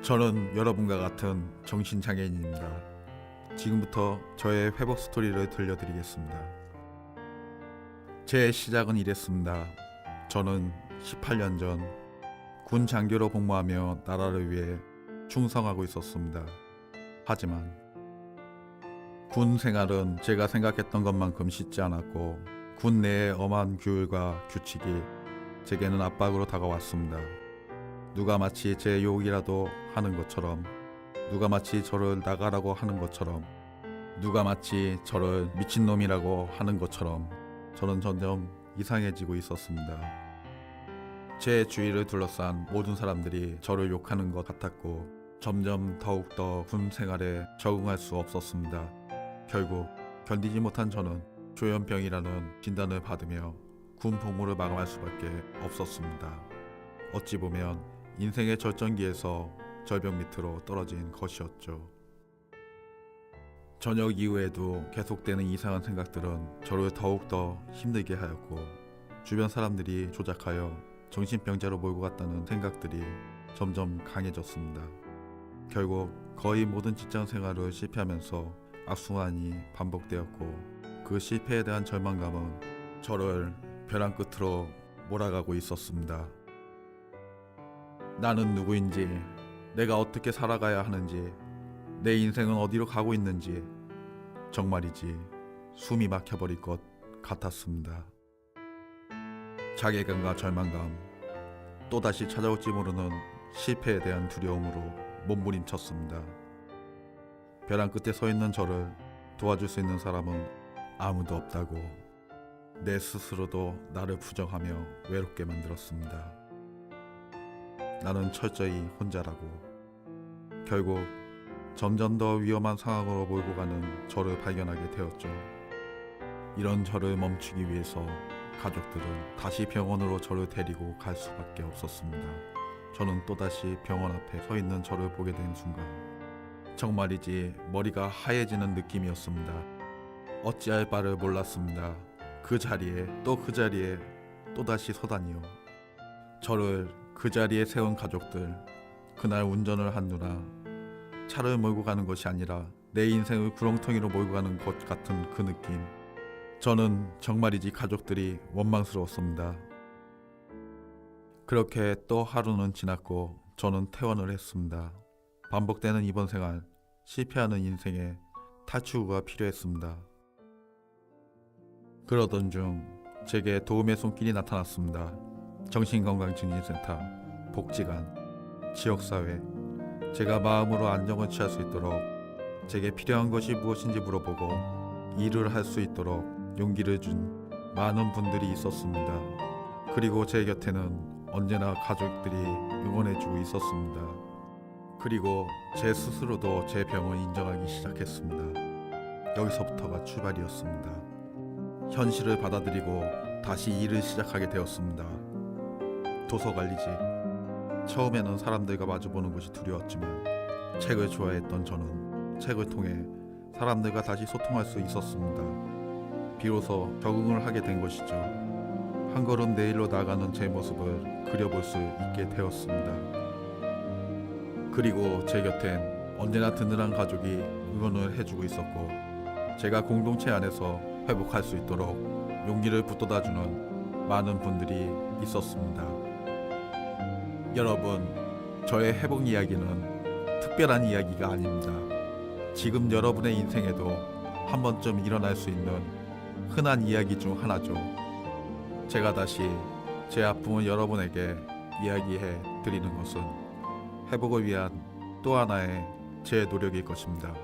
저는 여러분과 같은 정신장애인입니다. 지금부터 저의 회복 스토리를 들려드리겠습니다. 제 시작은 이랬습니다. 저는 18년 전 군 장교로 복무하며 나라를 위해 충성하고 있었습니다. 하지만 군 생활은 제가 생각했던 것만큼 쉽지 않았고 군 내의 엄한 규율과 규칙이 제게는 압박으로 다가왔습니다. 누가 마치 제 욕이라도 하는 것처럼, 누가 마치 저를 나가라고 하는 것처럼, 누가 마치 저를 미친놈이라고 하는 것처럼 저는 점점 이상해지고 있었습니다. 제 주위를 둘러싼 모든 사람들이 저를 욕하는 것 같았고 점점 더욱더 군 생활에 적응할 수 없었습니다. 결국 견디지 못한 저는 조현병이라는 진단을 받으며 군 복무를 마감할 수밖에 없었습니다. 어찌 보면 인생의 절정기에서 절벽 밑으로 떨어진 것이었죠. 저녁 이후에도 계속되는 이상한 생각들은 저를 더욱더 힘들게 하였고 주변 사람들이 조작하여 정신병자로 몰고 갔다는 생각들이 점점 강해졌습니다. 결국 거의 모든 직장 생활을 실패하면서 악순환이 반복되었고 그 실패에 대한 절망감은 저를 벼랑 끝으로 몰아가고 있었습니다. 나는 누구인지, 내가 어떻게 살아가야 하는지, 내 인생은 어디로 가고 있는지 정말이지 숨이 막혀버릴 것 같았습니다. 자괴감과 절망감, 또다시 찾아올지 모르는 실패에 대한 두려움으로 몸부림쳤습니다. 벼랑 끝에 서 있는 저를 도와줄 수 있는 사람은 아무도 없다고 내 스스로도 나를 부정하며 외롭게 만들었습니다. 나는 철저히 혼자라고. 결국 점점 더 위험한 상황으로 몰고 가는 저를 발견하게 되었죠. 이런 저를 멈추기 위해서 가족들은 다시 병원으로 저를 데리고 갈 수밖에 없었습니다. 저는 또다시 병원 앞에 서 있는 저를 보게 된 순간 정말이지 머리가 하얘지는 느낌이었습니다. 어찌할 바를 몰랐습니다. 그 자리에 또다시 서다니요. 저를 그 자리에 세운 가족들, 그날 운전을 한 누나, 차를 몰고 가는 것이 아니라 내 인생을 구렁텅이로 몰고 가는 것 같은 그 느낌. 저는 정말이지 가족들이 원망스러웠습니다. 그렇게 또 하루는 지났고 저는 퇴원을 했습니다. 반복되는 이번 생활, 실패하는 인생에 탈출구가 필요했습니다. 그러던 중 제게 도움의 손길이 나타났습니다. 정신건강증진센터, 복지관, 지역사회. 제가 마음으로 안정을 취할 수 있도록 제게 필요한 것이 무엇인지 물어보고 일을 할 수 있도록 용기를 준 많은 분들이 있었습니다. 그리고 제 곁에는 언제나 가족들이 응원해주고 있었습니다. 그리고 제 스스로도 제 병을 인정하기 시작했습니다. 여기서부터가 출발이었습니다. 현실을 받아들이고 다시 일을 시작하게 되었습니다. 도서관리직. 처음에는 사람들과 마주보는 것이 두려웠지만 책을 좋아했던 저는 책을 통해 사람들과 다시 소통할 수 있었습니다. 비로소 적응을 하게 된 것이죠. 한 걸음 내일로 나가는 제 모습을 그려볼 수 있게 되었습니다. 그리고 제 곁엔 언제나 든든한 가족이 응원을 해주고 있었고 제가 공동체 안에서 회복할 수 있도록 용기를 북돋아주는 많은 분들이 있었습니다. 여러분, 저의 회복 이야기는 특별한 이야기가 아닙니다. 지금 여러분의 인생에도 한 번쯤 일어날 수 있는 흔한 이야기 중 하나죠. 제가 다시 제 아픔을 여러분에게 이야기해 드리는 것은 회복을 위한 또 하나의 제 노력일 것입니다.